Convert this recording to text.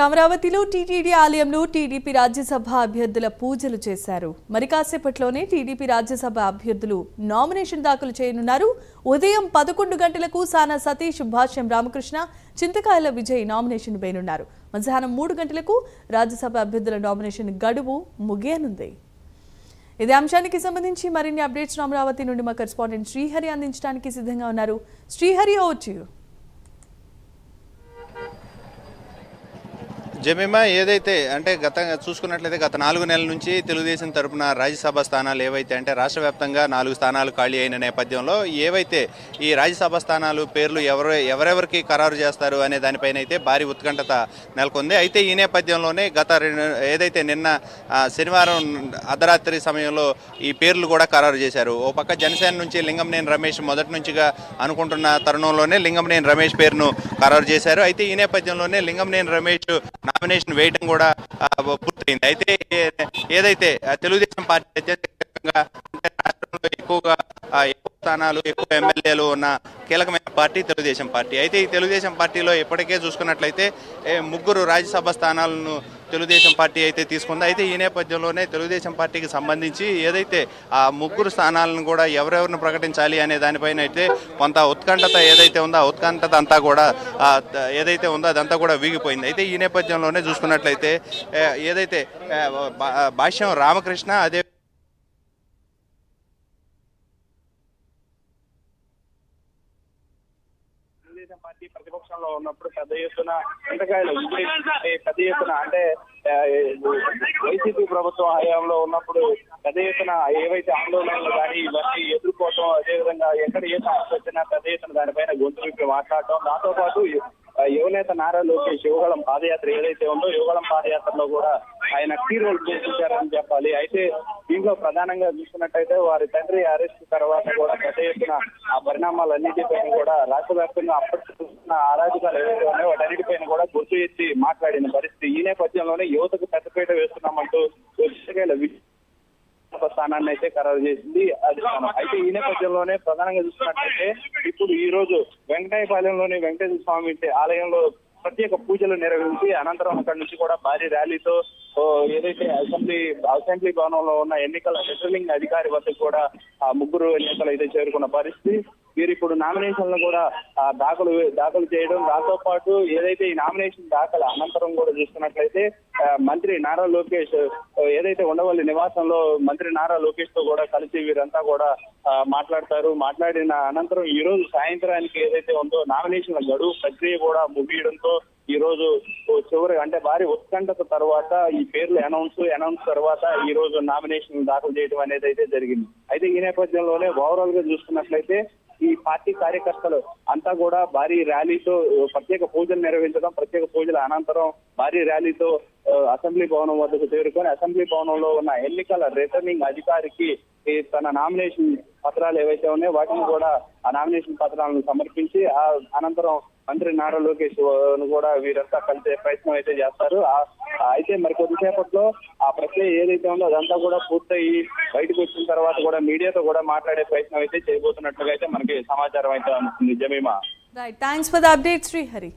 అమరావతిలో టీటీడీ ఆలయంలో టీడీపీ రాజ్యసభ అభ్యర్థుల పూజలు చేశారు. మరి కాసేపట్లోనే టీడీపీ రాజ్యసభ అభ్యర్థులు నామినేషన్ దాఖలు చేయనున్నారు. ఉదయం 11 గంటలకు సానా సతీష్, భాష్యం రామకృష్ణ, చింతకాయల విజయ్ నామినేషన్ వేయనున్నారు. మధ్యాహ్నం 3 గంటలకు రాజ్యసభ అభ్యర్థుల నామినేషన్ గడువు ముగియనుంది. ఇదే అంశానికి సంబంధించి మరిన్ని అప్డేట్స్ అమరావతి నుండి మా కరెస్పాండెంట్ శ్రీహరి అందించడానికి సిద్ధంగా ఉన్నారు. శ్రీహరి, ఓవర్. జమీమా, ఏదైతే అంటే చూసుకున్నట్లయితే గత 4 నెలల నుంచి తెలుగుదేశం తరపున రాజ్యసభ స్థానాలు ఏవైతే అంటే రాష్ట్ర వ్యాప్తంగా 4 స్థానాలు ఖాళీ అయిన నేపథ్యంలో ఏవైతే ఈ రాజ్యసభ స్థానాలు పేర్లు ఎవరెవరికి ఖరారు చేస్తారు అనే దానిపైన అయితే భారీ ఉత్కంఠత నెలకొంది. అయితే ఈ నేపథ్యంలోనే ఏదైతే నిన్న శనివారం అర్ధరాత్రి సమయంలో ఈ పేర్లు కూడా ఖరారు చేశారు. ఓ పక్క జనసేన నుంచి లింగంనేని రమేష్ మొదటి నుంచిగా అనుకుంటున్న తరుణంలోనే లింగంనేని రమేష్ పేరును ఖరారు చేశారు. అయితే ఈ నేపథ్యంలోనే లింగంనేని రమేష్ నామినేషన్ వేయడం కూడా పూర్తయింది. అయితే ఏదైతే తెలుగుదేశం పార్టీ అత్యధికంగా రాష్ట్రంలో ఎక్కువ స్థానాలు, ఎక్కువ ఎమ్మెల్యేలు ఉన్న కీలకమైన పార్టీ తెలుగుదేశం పార్టీ. అయితే ఈ తెలుగుదేశం పార్టీలో ఇప్పటికే చూసుకున్నట్లయితే 3 రాజ్యసభ స్థానాలను తెలుగుదేశం పార్టీ అయితే తీసుకుంది. అయితే ఈ నేపథ్యంలోనే తెలుగుదేశం పార్టీకి సంబంధించి ఏదైతే ఆ 3 స్థానాలను కూడా ఎవరెవరిని ప్రకటించాలి అనే దానిపైన అయితే కొంత ఉత్కంఠత ఏదైతే ఉందో ఆ ఉత్కంఠత అంతా కూడా ఏదైతే ఉందో అదంతా కూడా వీగిపోయింది. అయితే ఈ నేపథ్యంలోనే చూసుకున్నట్లయితే ఏదైతే భాష్యం రామకృష్ణ, అదే పార్టీ ప్రతిపక్షంలో ఉన్నప్పుడు పెద్ద ఎత్తున అంటే వైసీపీ ప్రభుత్వం హయాంలో ఉన్నప్పుడు పెద్ద ఎత్తున ఏవైతే ఆందోళనలు కానీ ఇవన్నీ ఎదుర్కోవటం, అదేవిధంగా ఎక్కడ ఏ సమస్య వచ్చినా పెద్ద ఎత్తున దానిపైన గొంతు విప్పి మాట్లాడటం, దాంతో పాటు యువనేత నారా లోకేష్ యువగళం పాదయాత్ర ఏదైతే ఉందో యువగళం పాదయాత్రలో కూడా ఆయన కీ రోల్ చేశారని చెప్పాలి. అయితే దీంట్లో ప్రధానంగా చూసుకున్నట్టయితే వారి తండ్రి అరెస్ట్ తర్వాత కూడా పెద్ద ఎత్తున ఆ పరిణామాలన్నిటిపైన కూడా రాష్ట్ర వ్యాప్తంగా అప్పటి అరాజకాలు ఏవైతే ఉన్నాయో వాటన్నిటిపైన కూడా గుర్తు ఎత్తి మాట్లాడిన పరిస్థితి. ఈ నేపథ్యంలోనే యువతకు పెద్దపీట వేస్తున్నామంటూ స్థానాన్ని అయితే ఖరారు చేసింది అధిష్టానం. అయితే ఈ నేపథ్యంలోనే ప్రధానంగా చూసుకున్నట్లయితే ఇప్పుడు ఈ రోజు వెంకటాయపాలెంలోని వెంకటేశ్వర స్వామి ఆలయంలో ప్రత్యేక పూజలు నిర్వహించి అనంతరం అక్కడి నుంచి కూడా భారీ ర్యాలీతో ఏదైతే అసెంబ్లీ భవనంలో ఉన్న ఎన్నికల రిటర్నింగ్ అధికారి వద్దకు కూడా ఆ 3 నేతలు అయితే చేరుకున్న పరిస్థితి. వీరు ఇప్పుడు నామినేషన్లు కూడా దాఖలు చేయడం, దాంతో పాటు ఏదైతే ఈ నామినేషన్ దాఖలు అనంతరం కూడా చూసుకున్నట్లయితే మంత్రి నారా లోకేష్ ఏదైతే ఉండవల్లి నివాసంలో మంత్రి నారా లోకేష్ తో కూడా కలిసి వీరంతా కూడా మాట్లాడతారు. మాట్లాడిన అనంతరం ఈ రోజు సాయంత్రానికి ఏదైతే ఉందో నామినేషన్ల గడువు ప్రక్రియ కూడా ముగియడంతో ఈ రోజు చివరి అంటే భారీ ఉత్కంఠత తర్వాత ఈ పేర్లు అనౌన్స్ తర్వాత ఈ రోజు నామినేషన్ దాఖలు చేయడం అనేది అయితే జరిగింది. అయితే ఈ నేపథ్యంలోనే ఓవరాల్ గా చూసుకున్నట్లయితే ఈ పార్టీ కార్యకర్తలు అంతా కూడా భారీ ర్యాలీతో ప్రత్యేక పూజలు నిర్వహించడం, ప్రత్యేక పూజల అనంతరం భారీ ర్యాలీతో అసెంబ్లీ భవనం వద్దకు చేరుకొని అసెంబ్లీ భవనంలో ఉన్న ఎన్నికల రిటర్నింగ్ అధికారికి తన నామినేషన్ పత్రాలు ఏవైతే ఉన్నాయో వాటిని కూడా ఆ నామినేషన్ పత్రాలను సమర్పించి ఆ అనంతరం మంత్రి నారా లోకేష్ కూడా వీరంతా కలిసే ప్రయత్నం అయితే చేస్తారు. అయితే మరి కొద్దిసేపట్లో ఆ ప్రక్రియ ఏదైతే ఉందో అదంతా కూడా పూర్తయి బయటకు వచ్చిన తర్వాత కూడా మీడియాతో కూడా మాట్లాడే ప్రయత్నం అయితే చేయబోతున్నట్లుగా అయితే మనకి సమాచారం అయితే అందుతుంది. Jemimah, right, thanks for the update Srihari.